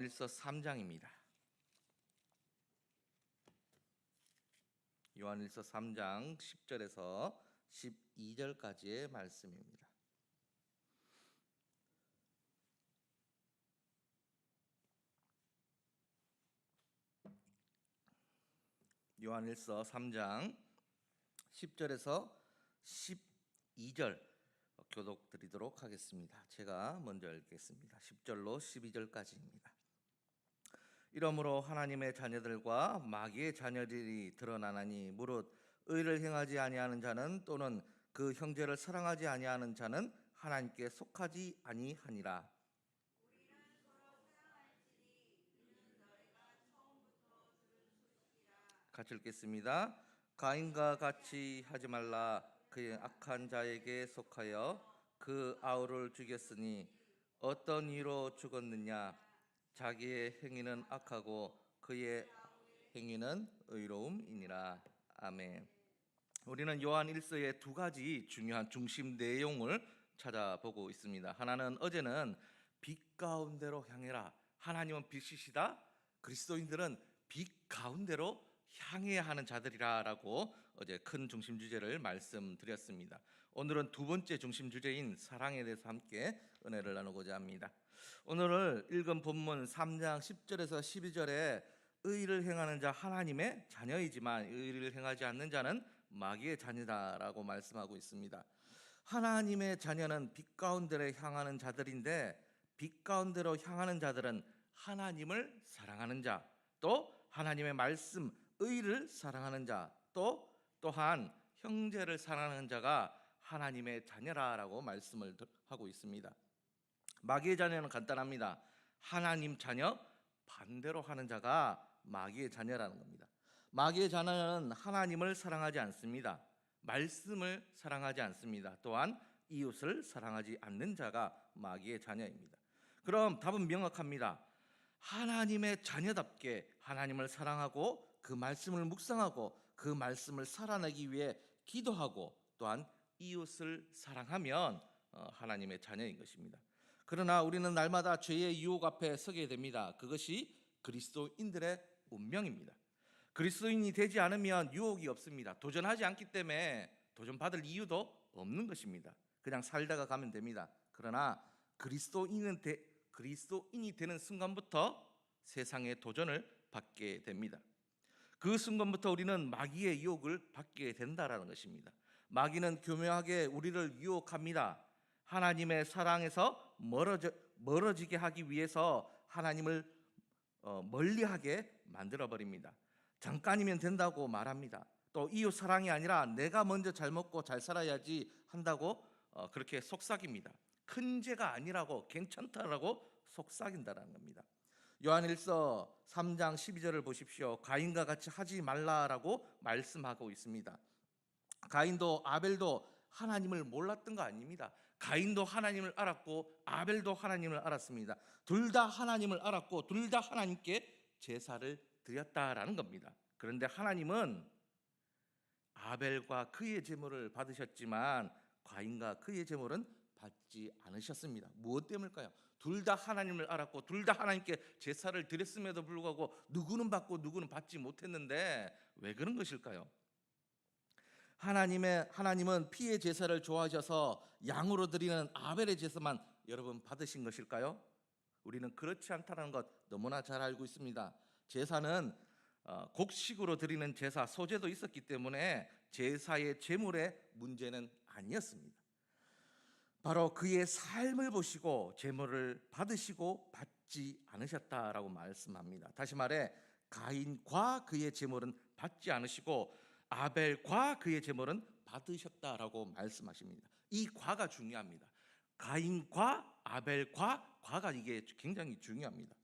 요한일서 3장입니다. 요한일서 3장 10절에서 12절까지의 말씀입니다. 요한일서 3장 10절에서 12절 교독 드리도록 하겠습니다. 제가 먼저 읽겠습니다. 10절로 12절까지입니다. 이러므로 하나님의 자녀들과 마귀의 자녀들이 드러나나니 무릇 의를 행하지 아니하는 자는 또는 그 형제를 사랑하지 아니하는 자는 하나님께 속하지 아니하니라. 같이 읽겠습니다. 가인과 같이 하지 말라. 그의 악한 자에게 속하여 그 아우를 죽였으니 어떤 이유로 죽었느냐? 자기의 행위는 악하고 그의 행위는 의로움이니라. 아멘. 우리는 요한 1서의 두 가지 중요한 중심 내용을 찾아보고 있습니다. 하나는 어제는 빛 가운데로 향해라. 하나님은 빛이시다. 그리스도인들은 빛 가운데로 향해야 하는 자들이라라고 어제 큰 중심 주제를 말씀드렸습니다. 오늘은 두 번째 중심 주제인 사랑에 대해서 함께 은혜를 나누고자 합니다. 오늘 읽은 본문 3장 10절에서 12절에 의를 행하는 자 하나님의 자녀이지만 의를 행하지 않는 자는 마귀의 자녀다라고 말씀하고 있습니다. 하나님의 자녀는 빛 가운데로 향하는 자들인데 빛 가운데로 향하는 자들은 하나님을 사랑하는 자, 또 하나님의 말씀 의를 사랑하는 자, 또한 형제를 사랑하는 자가 하나님의 자녀라라고 말씀을 하고 있습니다. 마귀의 자녀는 간단합니다. 하나님 자녀 반대로 하는 자가 마귀의 자녀라는 겁니다. 마귀의 자녀는 하나님을 사랑하지 않습니다. 말씀을 사랑하지 않습니다. 또한 이웃을 사랑하지 않는 자가 마귀의 자녀입니다. 그럼 답은 명확합니다. 하나님의 자녀답게 하나님을 사랑하고 그 말씀을 묵상하고 그 말씀을 살아내기 위해 기도하고 또한 이웃을 사랑하면 하나님의 자녀인 것입니다. 그러나 우리는 날마다 죄의 유혹 앞에 서게 됩니다. 그것이 그리스도인들의 운명입니다. 그리스도인이 되지 않으면 유혹이 없습니다. 도전하지 않기 때문에 도전받을 이유도 없는 것입니다. 그냥 살다가 가면 됩니다. 그러나 그리스도인이 되는 순간부터 세상의 도전을 받게 됩니다. 그 순간부터 우리는 마귀의 유혹을 받게 된다라는 것입니다. 마귀는 교묘하게 우리를 유혹합니다. 하나님의 사랑에서 멀어지게 하기 위해서 하나님을 멀리하게 만들어버립니다. 잠깐이면 된다고 말합니다. 또 이웃 사랑이 아니라 내가 먼저 잘 먹고 잘 살아야지 한다고 그렇게 속삭입니다. 큰 죄가 아니라고 괜찮다라고 속삭인다라는 겁니다. 요한일서 3장 12절을 보십시오. 가인과 같이 하지 말라라고 말씀하고 있습니다. 가인도 아벨도 하나님을 몰랐던 거 아닙니다. 가인도 하나님을 알았고 아벨도 하나님을 알았습니다. 둘 다 하나님을 알았고 둘 다 하나님께 제사를 드렸다라는 겁니다. 그런데 하나님은 아벨과 그의 제물을 받으셨지만 가인과 그의 제물은 받지 않으셨습니다. 무엇 때문일까요? 둘 다 하나님을 알았고 둘 다 하나님께 제사를 드렸음에도 불구하고 누구는 받고 누구는 받지 못했는데 왜 그런 것일까요? 하나님은 피의 제사를 좋아하셔서 양으로 드리는 아벨의 제사만 여러분 받으신 것일까요? 우리는 그렇지 않다는 것 너무나 잘 알고 있습니다. 제사는 곡식으로 드리는 제사, 소제도 있었기 때문에 제사의 제물의 문제는 아니었습니다. 바로 그의 삶을 보시고 제물을 받으시고 받지 않으셨다라고 말씀합니다. 다시 말해 가인과 그의 제물은 받지 않으시고 아벨과 그의 제물은 받으셨다라고 말씀하십니다. 이 과가 중요합니다. 가인과 아벨과 과가 이게 굉장히 중요합니다.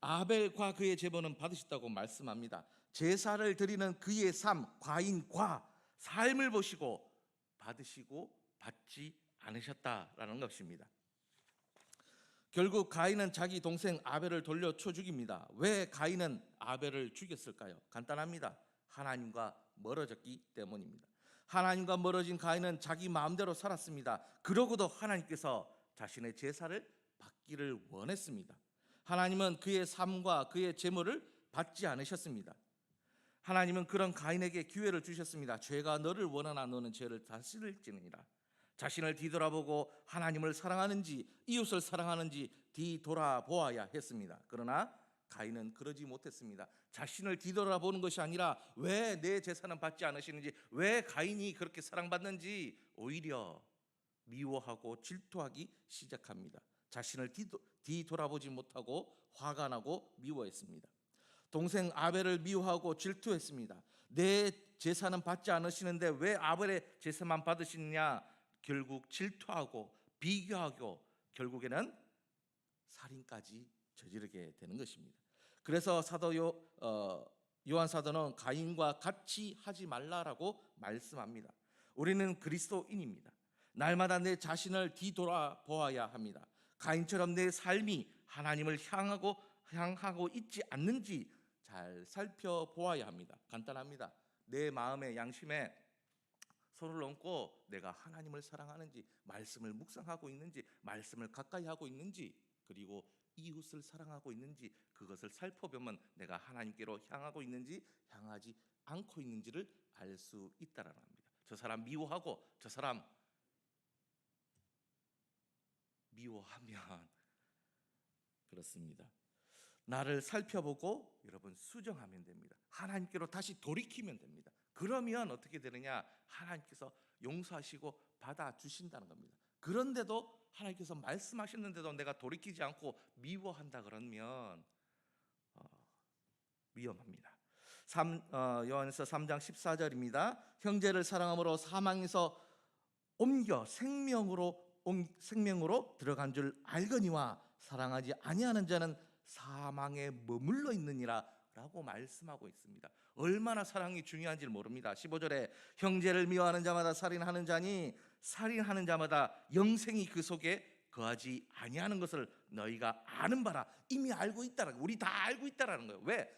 아벨과 그의 제물은 받으셨다고 말씀합니다. 제사를 드리는 그의 삶, 가인과 삶을 보시고 받으시고 받지 않으셨다라는 것입니다. 결국 가인은 자기 동생 아벨을 돌려쳐 죽입니다. 왜 가인은 아벨을 죽였을까요? 간단합니다. 하나님과 멀어졌기 때문입니다. 하나님과 멀어진 가인은 자기 마음대로 살았습니다. 그러고도 하나님께서 자신의 제사를 받기를 원했습니다. 하나님은 그의 삶과 그의 재물을 받지 않으셨습니다. 하나님은 그런 가인에게 기회를 주셨습니다. 죄가 너를 원하나 너는 죄를 다스릴지니라. 자신을 뒤돌아보고 하나님을 사랑하는지 이웃을 사랑하는지 뒤돌아보아야 했습니다. 그러나 가인은 그러지 못했습니다. 자신을 뒤돌아보는 것이 아니라 왜 내 재산은 받지 않으시는지, 왜 가인이 그렇게 사랑받는지 오히려 미워하고 질투하기 시작합니다. 자신을 뒤돌아보지 못하고 화가 나고 미워했습니다. 동생 아벨을 미워하고 질투했습니다. 내 제사는 받지 않으시는데 왜 아벨의 제사만 받으시느냐? 결국 질투하고 비교하고 결국에는 살인까지 저지르게 되는 것입니다. 그래서 요한 사도는 가인과 같이 하지 말라라고 말씀합니다. 우리는 그리스도인입니다. 날마다 내 자신을 뒤돌아보아야 합니다. 가인처럼 내 삶이 하나님을 향하고 있지 않는지 잘 살펴보아야 합니다. 간단합니다. 내 마음의 양심에 손을 얹고 내가 하나님을 사랑하는지, 말씀을 묵상하고 있는지, 말씀을 가까이 하고 있는지, 그리고 이웃을 사랑하고 있는지, 그것을 살펴보면 내가 하나님께로 향하고 있는지 향하지 않고 있는지를 알 수 있다라는 겁니다. 저 사람 미워하고 저 사람 미워하면 그렇습니다. 나를 살펴보고 여러분 수정하면 됩니다. 하나님께로 다시 돌이키면 됩니다. 그러면 어떻게 되느냐? 하나님께서 용서하시고 받아주신다는 겁니다. 그런데도 하나님께서 말씀하셨는데도 내가 돌이키지 않고 미워한다 그러면 위험합니다. 요한에서 3장 14절입니다. 형제를 사랑함으로 사망에서 옮겨 생명으로 들어간 줄 알거니와 사랑하지 아니하는 자는 사망에 머물러 있느니라 라고 말씀하고 있습니다. 얼마나 사랑이 중요한지 모릅니다. 15절에 형제를 미워하는 자마다 살인하는 자니 살인하는 자마다 영생이 그 속에 거하지 아니하는 것을 너희가 아는 바라. 이미 알고 있다라는 거예요. 우리 다 알고 있다라는 거예요. 왜?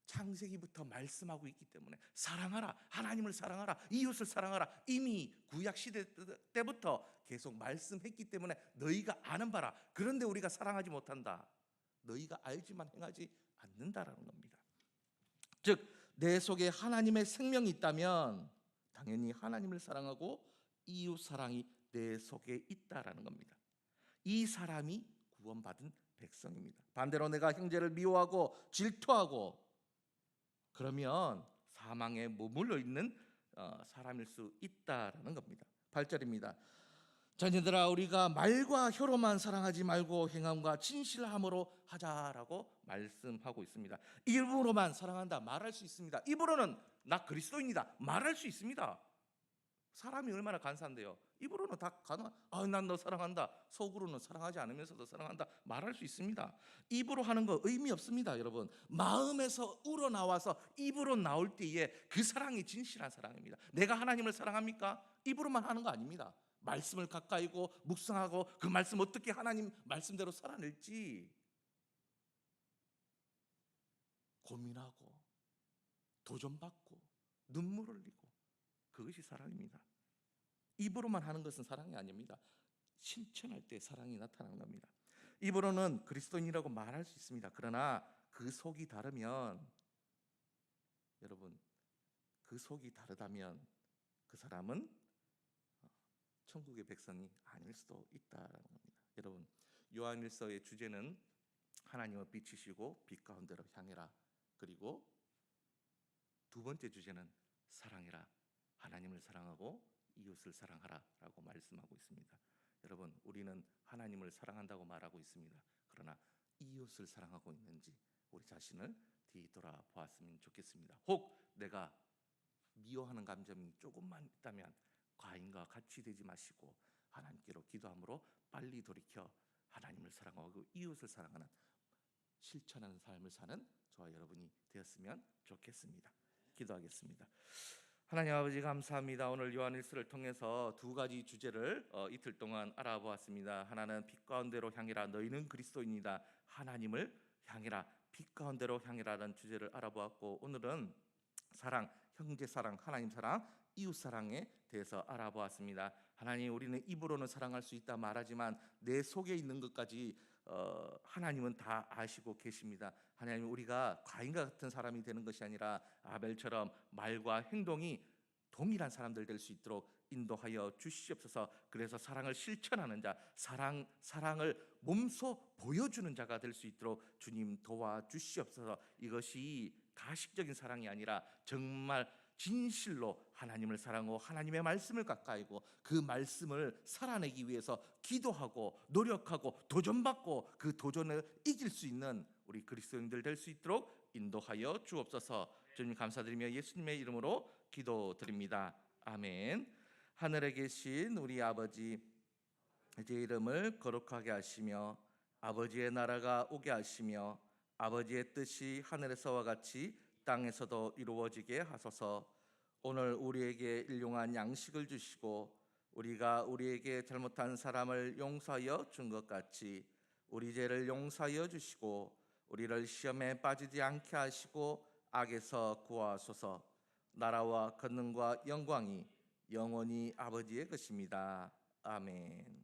창세기부터 말씀하고 있기 때문에 사랑하라, 하나님을 사랑하라, 이웃을 사랑하라. 이미 구약시대 때부터 계속 말씀했기 때문에 너희가 아는 바라. 그런데 우리가 사랑하지 못한다. 너희가 알지만 행하지 않는다라는 겁니다. 즉 내 속에 하나님의 생명이 있다면 당연히 하나님을 사랑하고 이웃 사랑이 내 속에 있다라는 겁니다. 이 사람이 구원받은 백성입니다. 반대로 내가 형제를 미워하고 질투하고 그러면 사망에 머물러 있는 사람일 수 있다라는 겁니다. 8절입니다. 자녀들아 우리가 말과 혀로만 사랑하지 말고 행함과 진실함으로 하자라고 말씀하고 있습니다. 입으로만 사랑한다 말할 수 있습니다. 입으로는 나 그리스도인이다 말할 수 있습니다. 사람이 얼마나 간사한데요. 입으로는 다 난 너 사랑한다. 속으로는 사랑하지 않으면서도 사랑한다 말할 수 있습니다. 입으로 하는 거 의미 없습니다. 여러분 마음에서 우러나와서 입으로 나올 때에 그 사랑이 진실한 사랑입니다. 내가 하나님을 사랑합니까? 입으로만 하는 거 아닙니다. 말씀을 가까이고 묵상하고 그 말씀 어떻게 하나님 말씀대로 살아낼지 고민하고 도전받고 눈물 흘리고 그것이 사랑입니다. 입으로만 하는 것은 사랑이 아닙니다. 실천할 때 사랑이 나타나는 겁니다. 입으로는 그리스도인이라고 말할 수 있습니다. 그러나 그 속이 다르면 여러분 그 속이 다르다면 그 사람은 천국의 백성이 아닐 수도 있다는 겁니다. 여러분 요한일서의 주제는 하나님을 빛이시고 빛 가운데로 향해라. 그리고 두 번째 주제는 사랑해라. 하나님을 사랑하고 이웃을 사랑하라 라고 말씀하고 있습니다. 여러분 우리는 하나님을 사랑한다고 말하고 있습니다. 그러나 이웃을 사랑하고 있는지 우리 자신을 뒤돌아보았으면 좋겠습니다. 혹 내가 미워하는 감정이 조금만 있다면 가인과 같이 되지 마시고 하나님께로 기도함으로 빨리 돌이켜 하나님을 사랑하고 이웃을 사랑하는 실천하는 삶을 사는 저와 여러분이 되었으면 좋겠습니다. 기도하겠습니다. 하나님 아버지 감사합니다. 오늘 요한일서를 통해서 두 가지 주제를 이틀 동안 알아보았습니다. 하나는 빛 가운데로 향해라. 너희는 그리스도인이다. 하나님을 향해라. 빛 가운데로 향해라는 주제를 알아보았고 오늘은 사랑, 형제 사랑, 하나님 사랑, 이웃 사랑에 대해서 알아보았습니다. 하나님 우리는 입으로는 사랑할 수 있다 말하지만 내 속에 있는 것까지 하나님은 다 아시고 계십니다. 하나님, 우리가 가인과 같은 사람이 되는 것이 아니라 아벨처럼 말과 행동이 동일한 사람들 될 수 있도록 인도하여 주시옵소서. 그래서 사랑을 실천하는 자, 사랑을 몸소 보여주는 자가 될 수 있도록 주님 도와주시옵소서. 이것이 가식적인 사랑이 아니라 정말 진실로 하나님을 사랑하고 하나님의 말씀을 가까이고 그 말씀을 살아내기 위해서 기도하고 노력하고 도전받고 그 도전을 이길 수 있는 우리 그리스도인들 될 수 있도록 인도하여 주옵소서. 주님 감사드리며 예수님의 이름으로 기도드립니다. 아멘. 하늘에 계신 우리 아버지, 이제 이름을 거룩하게 하시며 아버지의 나라가 오게 하시며 아버지의 뜻이 하늘에서와 같이 땅에서도 이루어지게 하소서. 오늘 우리에게 일용할 양식을 주시고 우리가 우리에게 잘못한 사람을 용서하여 준 것 같이 우리 죄를 용서하여 주시고 우리를 시험에 빠지지 않게 하시고 악에서 구하소서. 나라와 권능과 영광이 영원히 아버지의 것입니다. 아멘.